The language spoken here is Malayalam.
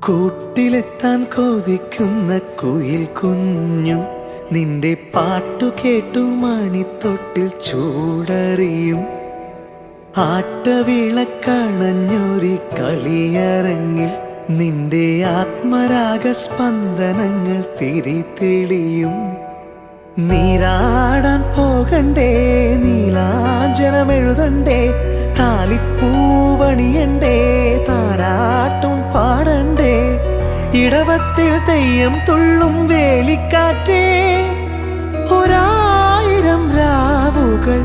കൂട്ടിലെത്താൻ കൊതിക്കുന്ന കുയിൽ കുഞ്ഞും നിന്റെ പാട്ടു കേട്ടു മണിത്തൊട്ടിൽ ചൂടറിയും. ആട്ടവിളക്കണഞ്ഞൊരു കളിയരങ്ങിൽ നിന്റെ ആത്മരാഗ സ്പന്ദനങ്ങൾ തിരിതെളിയും. നീരാടാൻ പോകണ്ടേ, നീലാഞ്ജനമെഴുതണ്ടേ, താലിപ്പൂവണിയണ്ടേ, താരാട്ടും പാടണ്ടേ, ഇടവത്തിൽ തെയ്യം തുള്ളും വേലിക്കാറ്റേ, 1000 രാവുകൾ